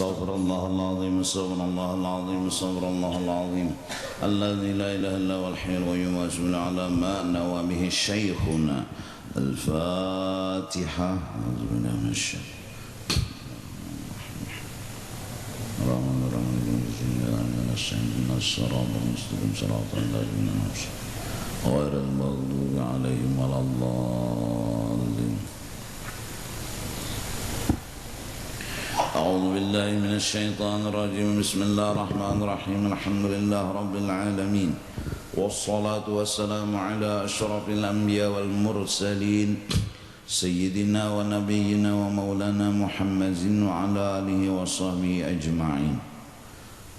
Astaghfirullahaladzim, astaghfirullahaladzim, astaghfirullahaladzim. Alladzi la ilaha illa huwal hayyul qayyum wa sallu ala ma nawa bihi syekhuna. Al-Fatihah. A'udzubillahi minasyaitonir rajim. Ghairil maghdubi 'alaihim waladdallin. A'udzu billahi minasy syaithanir rajim. Bismillahirrahmanirrahim. Alhamdulillahi rabbil alamin. Wassalatu wassalamu ala asyrafil anbiya wal mursalin sayyidina wa nabiyyina wa maulana Muhammadin wa ala alihi wa sahbihi ajma'in.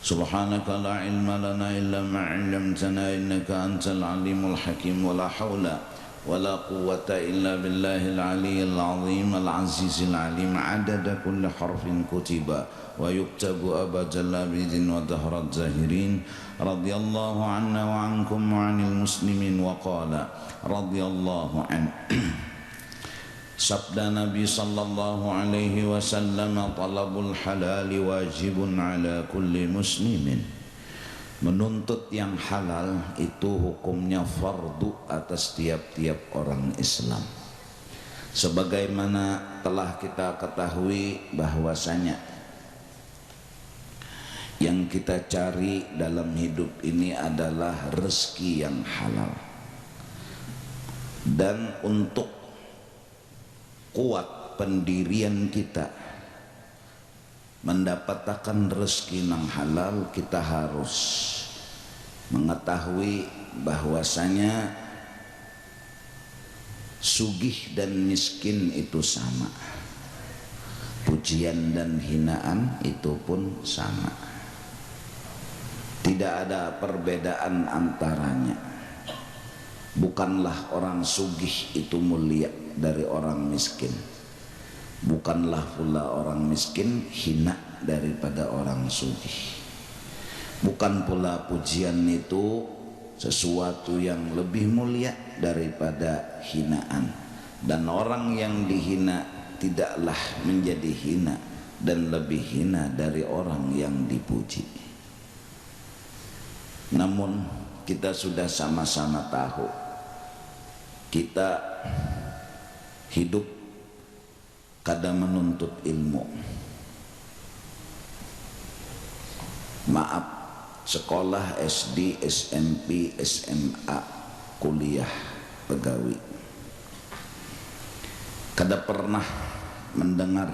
Subhanaka la ilma lana illa ma 'allamtana innaka antal alimul hakim wa la haula wa la quwwata illa billahil aliyyil azim al azizil alim adada kulli harfin kutiba wa yuktabu abadal abidin wa dahrat zahirin radhiyallahu anna wa ankum wa 'anil muslimin wa qala radhiyallahu an. Sabda Nabi sallallahu alaihi wasallam, talabul halali wajibun ala kulli muslimin. Menuntut yang halal itu hukumnya fardu atas tiap-tiap orang Islam. Sebagaimana telah kita ketahui bahwasanya yang kita cari dalam hidup ini adalah rezeki yang halal. Dan untuk kuat pendirian kita mendapatkan rezeki yang halal, kita harus mengetahui bahwasanya sugih dan miskin itu sama, pujian dan hinaan itu pun sama, tidak ada perbedaan antaranya. Bukanlah orang sugih itu mulia dari orang miskin, bukanlah pula orang miskin hina daripada orang sugih. Bukan pula pujian itu sesuatu yang lebih mulia daripada hinaan, dan orang yang dihina tidaklah menjadi hina dan lebih hina dari orang yang dipuji. Namun kita sudah sama-sama tahu, kita hidup kadang menuntut ilmu. Maaf, sekolah SD, SMP, SMA, kuliah, pegawai, kada pernah mendengar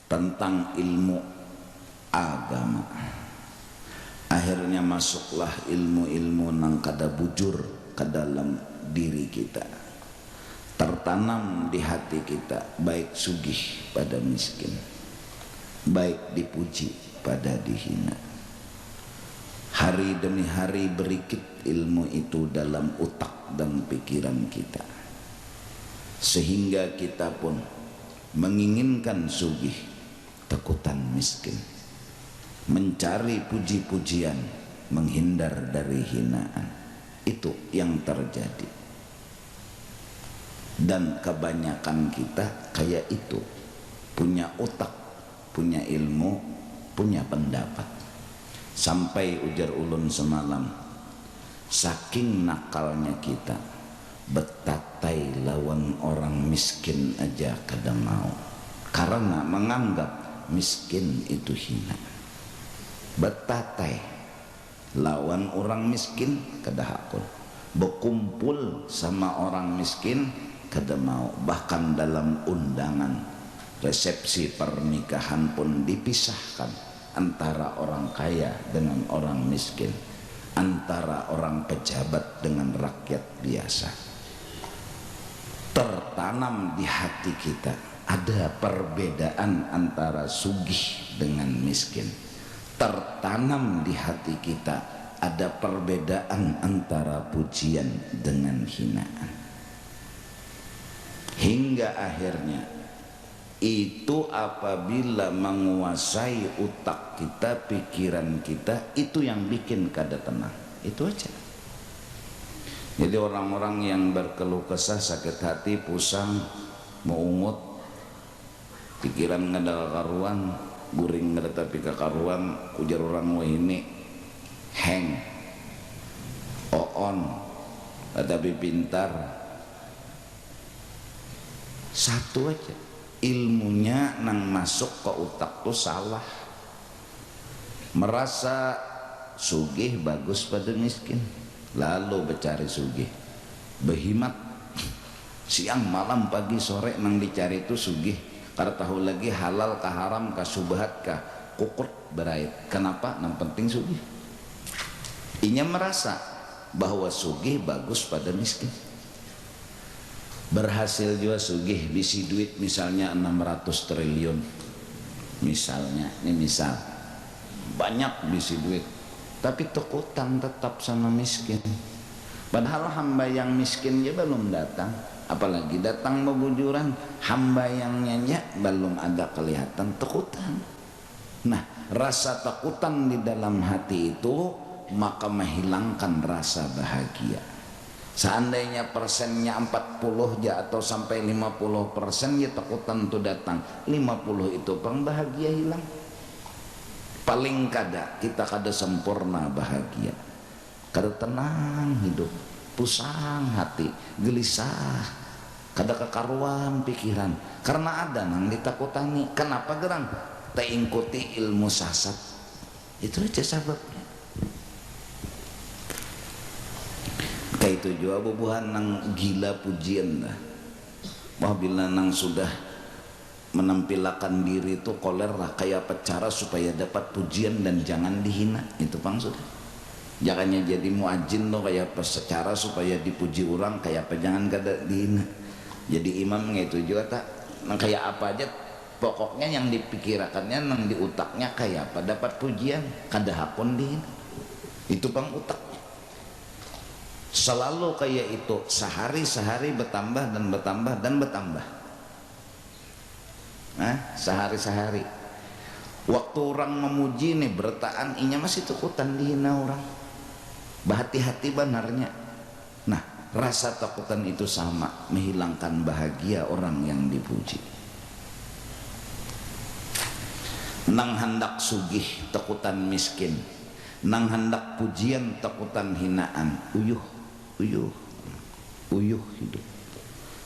tentang ilmu agama. Akhirnya masuklah ilmu-ilmu nang kada bujur ke dalam diri kita, tertanam di hati kita, baik sugih pada miskin, baik dipuji pada dihina. Hari demi hari berikit ilmu itu dalam otak dan pikiran kita, sehingga kita pun menginginkan sugih, takutan miskin, mencari puji-pujian, menghindar dari hinaan. Itu yang terjadi. Dan kebanyakan kita kayak itu, punya otak, punya ilmu, punya pendapat. Sampai ujar ulun semalam, saking nakalnya kita, betatai lawan orang miskin aja kada mau, karena menganggap miskin itu hina. Betatai lawan orang miskin kada hakul, berkumpul sama orang miskin kada mau. Bahkan dalam undangan resepsi pernikahan pun dipisahkan antara orang kaya dengan orang miskin, antara orang pejabat dengan rakyat biasa. Tertanam di hati kita ada perbedaan antara sugih dengan miskin. Tertanam di hati kita ada perbedaan antara pujian dengan hinaan. Hingga akhirnya itu apabila menguasai otak kita, pikiran kita, itu yang bikin kada tenang. Itu aja. Jadi orang-orang yang berkeluh kesah, sakit hati, pusang, meungut, pikiran ngedal karuan, guring tapi kakaruan ujar orang ini heng oon tapi pintar. Satu aja ilmunya nang masuk ke otak tuh salah, merasa sugih bagus pada miskin, lalu becari sugih, behimat siang malam pagi sore nang dicari itu sugih, karena tahu lagi halal kah haram kah subhat kah kukut berait. Kenapa? Nang penting sugih. Inya merasa bahwa sugih bagus pada miskin. Berhasil juga sugih bisi duit misalnya 600 triliun misalnya, ini misal banyak bisi duit, tapi tekutang tetap sama miskin. Padahal hamba yang miskin ya belum datang, apalagi datang bebujuran. Hamba yang nyanyi belum ada kelihatan tekutan. Nah, rasa tekutan di dalam hati itu maka menghilangkan rasa bahagia. Seandainya persennya 40 ya atau sampai 50% ya tekutan itu datang, 50 itu pang bahagia hilang. Paling kada kita kada sempurna bahagia, kada tenang hidup, pusang hati, gelisah, kada kekaruan pikiran, karena ada nang ditakutani. Kenapa gerang? Teingkuti ilmu sasat, itu aja sebabnya. Kayak itu juga bubuhan nang gila pujian dah. Wah bila nang sudah menampilkan diri itu kolerlah kayak apa cara supaya dapat pujian dan jangan dihina, itu pang sudah. Jangannya jadi muajin loh kayak apa secara supaya dipuji orang, kayak apa jangan kada dihina. Jadi imam itu juga tak nang kayak apa aja pokoknya yang dipikirkannya nang di utaknya kayak apa dapat pujian, kada hakun dihina. Itu pang utak. Selalu kayak itu, sehari-sehari bertambah dan bertambah dan bertambah. Nah, sehari-sehari. Waktu orang memuji nih bertaan, inya masih takutan dihina orang. Berhati-hati benarnya. Nah, rasa takutan itu sama menghilangkan bahagia orang yang dipuji. Nang hendak sugih takutan miskin, nang hendak pujian takutan hinaan, uyuh hidup.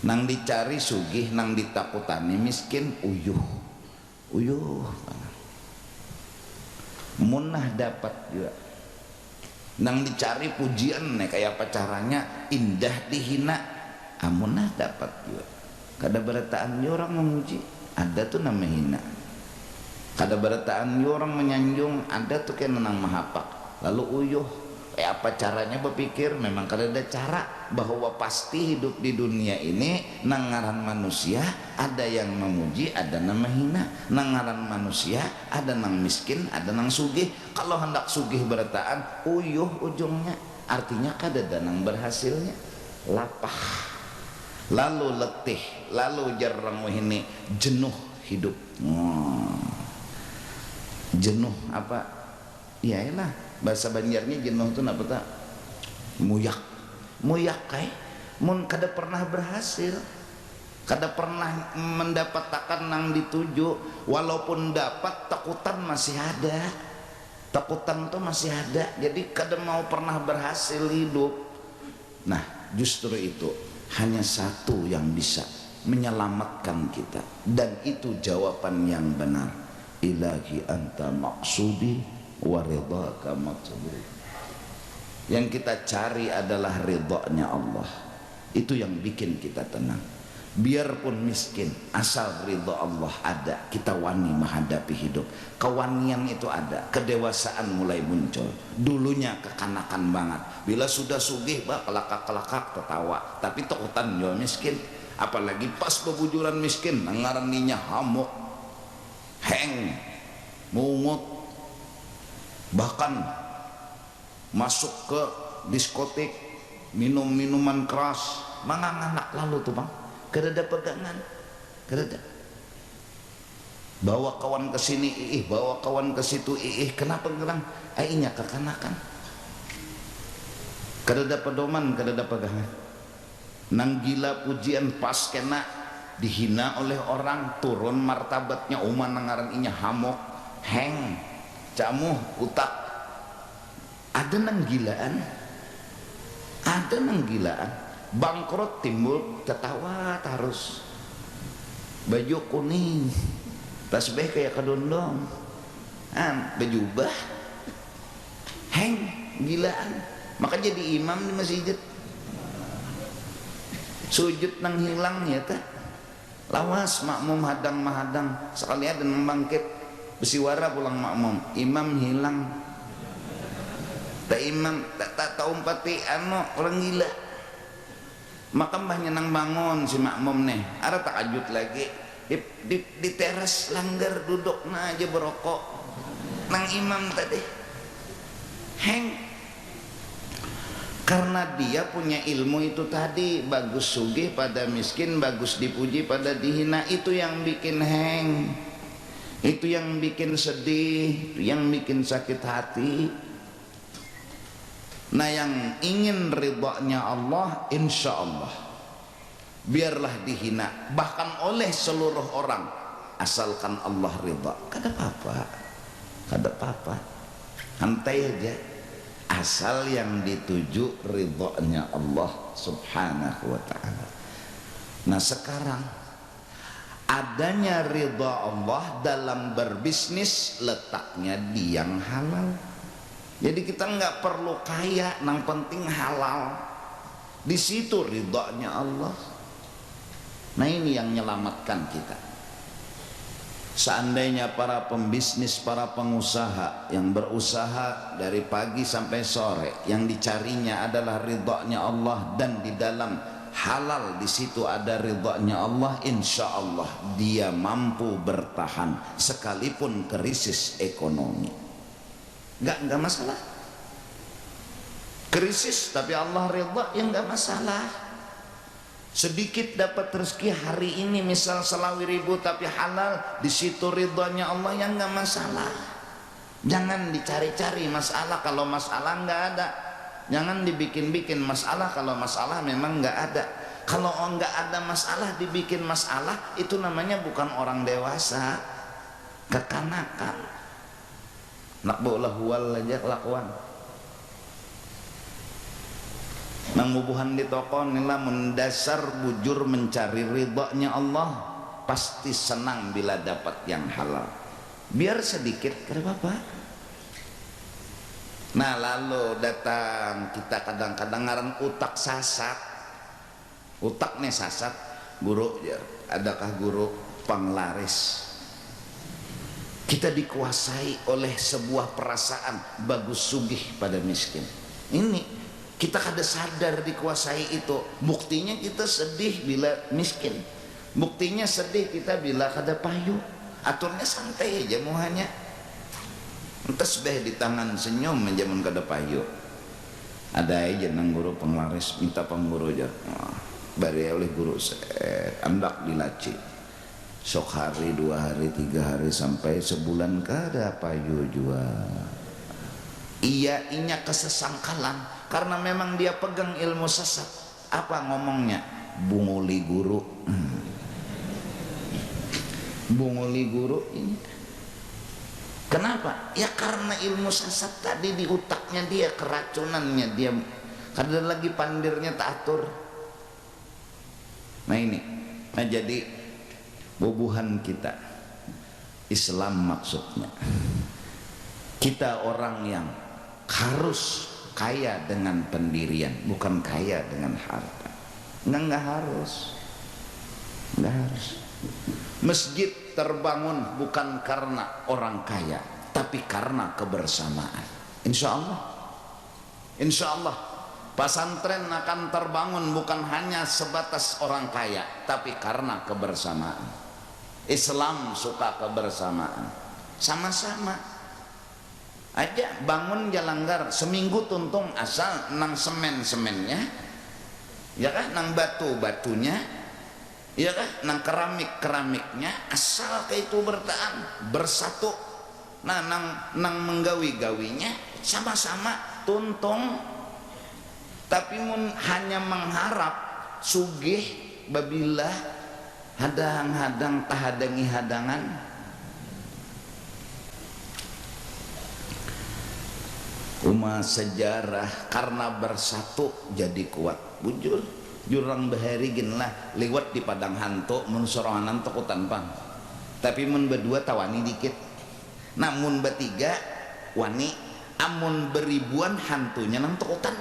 Nang dicari sugih, nang ditakutani miskin, uyuh munah dapat juga. Nang dicari pujian nih kayak apa caranya indah dihina, munah dapat juga. Kada berataan orang memuji, ada tuh nama hina. Kada berataan orang menyanjung, ada tuh kayak nang mahapak. Lalu uyuh, apa caranya berpikir? Memang kada ada cara, bahwa pasti hidup di dunia ini nangaran manusia ada yang memuji, ada nama hina. Nangaran manusia ada nang miskin, ada nang sugih. Kalau hendak sugih berataan uyuh ujungnya, artinya kada ada nang berhasilnya, lapah, lalu letih, lalu jarang ini jenuh hidup. Jenuh apa? Iyalah bahasa Banjarnya jenuh itu apa tak? Muyak kai mun kada pernah berhasil, kada pernah mendapatkan nang dituju. Walaupun dapat, takutan masih ada, takutan tuh masih ada, jadi kada mau pernah berhasil hidup. Nah justru itu hanya satu yang bisa menyelamatkan kita, dan itu jawaban yang benar. Ilahi anta maksudi wa ridhaka matlub. Yang kita cari adalah ridhonya Allah. Itu yang bikin kita tenang. Biarpun miskin, asal ridho Allah ada, kita wani menghadapi hidup. Kewanian itu ada, kedewasaan mulai muncul. Dulunya kekanakan banget, bila sudah sugih bah kelakak-kelakak tertawa, tapi takutan juga miskin. Apalagi pas bebujuran miskin, ngaraninya hamuk, heng, mungut, bahkan masuk ke diskotik, minum minuman keras, manganak lalu tuh bang, kada ada pegangan, kada ada. Bawa kawan ke sini, bawa kawan ke situ, kenapa gerang? Ainya kekanakan, kada ada pedoman, kada ada pegangan. Nang gila pujian pas kena dihina oleh orang, turun martabatnya, uman nangaran inya hamok, heng camuh utak ada nang gilaan, ada nang gilaan, bangkrut timbul ketawa terus, baju kuning tasbih kayak kedondong, bejubah heng gilaan, maka jadi imam di masjid sujud nang hilang ya teh, lawas makmum hadang mahadang sekali ada nang bangkit besiwara pulang makmum, imam hilang, tak imam tak tahu pati orang gila, maka mbahnya nang bangun si makmum nih, ada takajud lagi di teras langgar duduk na aja berokok nang imam tadi heng, karena dia punya ilmu itu tadi, bagus sugih pada miskin, bagus dipuji pada dihina, itu yang bikin heng, itu yang bikin sedih, yang bikin sakit hati. Nah yang ingin ridhanya Allah, insya Allah biarlah dihina bahkan oleh seluruh orang, asalkan Allah ridha, kada apa-apa, kada apa-apa, santai aja, asal yang dituju ridhonya Allah subhanahu wa ta'ala. Nah sekarang adanya ridha Allah dalam berbisnis letaknya di yang halal. Jadi kita nggak perlu kaya, yang penting halal, di situ ridhonya Allah. Nah ini yang menyelamatkan kita. Seandainya para pembisnis, para pengusaha yang berusaha dari pagi sampai sore, yang dicarinya adalah ridhonya Allah, dan di dalam halal di situ ada ridhonya Allah, insya Allah dia mampu bertahan sekalipun krisis ekonomi. Nggak masalah. Krisis tapi Allah ridha, yang nggak masalah. Sedikit dapat rezeki hari ini misal 1.000 tapi halal, di situ ridhonya Allah, yang nggak masalah. Jangan dicari-cari masalah kalau masalah nggak ada. Jangan dibikin-bikin masalah kalau masalah memang nggak ada. Kalau nggak ada masalah dibikin masalah, itu namanya bukan orang dewasa, kekanakan. Nak bola hual aja kelakuan. Nang bubuhan di toko nila mendasar bujur mencari ridhonya Allah, pasti senang bila dapat yang halal. Biar sedikit kenapa? Nah lalu datang kita kadang-kadang ngaran utak sasat, utak nih sasat, guru ya, adakah guru penglaris? Kita dikuasai oleh sebuah perasaan bagus sugih pada miskin. Ini kita kada sadar dikuasai itu. Buktinya kita sedih bila miskin, buktinya sedih kita bila kada payu. Aturnya santai aja muhanya, entas beh di tangan senyum menjamun kada payu. Ada aja nang guru penglaris minta pengguru aja, bari oleh guru andak dilaci, sok hari 2 hari 3 hari sampai sebulan kada payu jua. Iya inya kesesangkalan karena memang dia pegang ilmu sesat. Apa ngomongnya? Bunguli guru. Bunguli guru ini. Kenapa? Ya karena ilmu sesat tadi di otaknya dia, keracunannya dia. Kada lagi pandirnya tak atur. Nah ini. Nah jadi bubuhan kita Islam maksudnya. Kita orang yang harus kaya dengan pendirian, bukan kaya dengan harta. Enggak harus. Masjid terbangun bukan karena orang kaya, tapi karena kebersamaan. Insya Allah pesantren akan terbangun bukan hanya sebatas orang kaya, tapi karena kebersamaan. Islam suka kebersamaan. Sama-sama aja bangun jalanggar seminggu tuntung asal nang semennya, ya kan, nang batunya, ya kan, nang keramiknya, asal kayak itu bertahan bersatu. Nah nang menggawi-gawinya sama-sama tuntung, tapi hanya mengharap sugih babilah hadang-hadang tahadangi hadangan. Uma sejarah karena bersatu jadi kuat. Bujur jurang baharigin lah lewat di padang hantu mun sorangan takutan pang. Tapi mun berdua tawani dikit. Namun bertiga wani, amun beribuan hantunya nang takutan.